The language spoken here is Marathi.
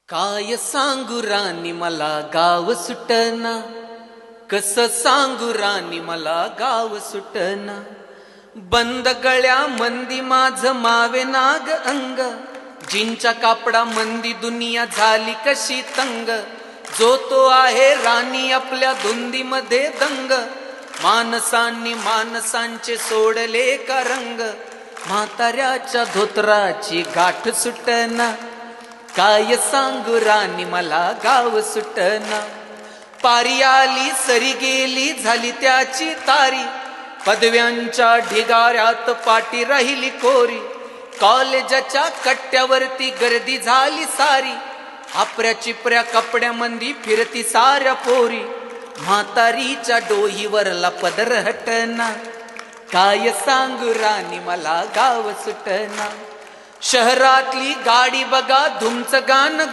काय सांगू राणी मला गाव सुटना, कसं सांगू राणी मला गाव सुटना. बंद गळ्या मंदी माझ मावे नाग अंग, जिंच्या कापडा मंदी दुनिया झाली कशी तंग. जो तो आहे राणी आपल्या धुंदीमध्ये दंग, माणसांनी माणसांचे सोडले का रंग. म्हाताऱ्याच्या धोतराची गाठ सुटना, काय सांगू राणी मला गाव सुटना. पारी आली सरी गेली झाली त्याची तारी, पदव्यांच्या ढिगाऱ्यात पाटी राहिली कोरी. कॉलेजाच्या कट्ट्यावरती गर्दी झाली सारी, आपऱ्या चिपऱ्या कपड्यामंदी फिरती साऱ्या पोरी. म्हातारीच्या डोहीवरला पदर हटना, काय सांगू राणी मला गाव सुटना. शहरातली गाडी बघा धुमचं गाणं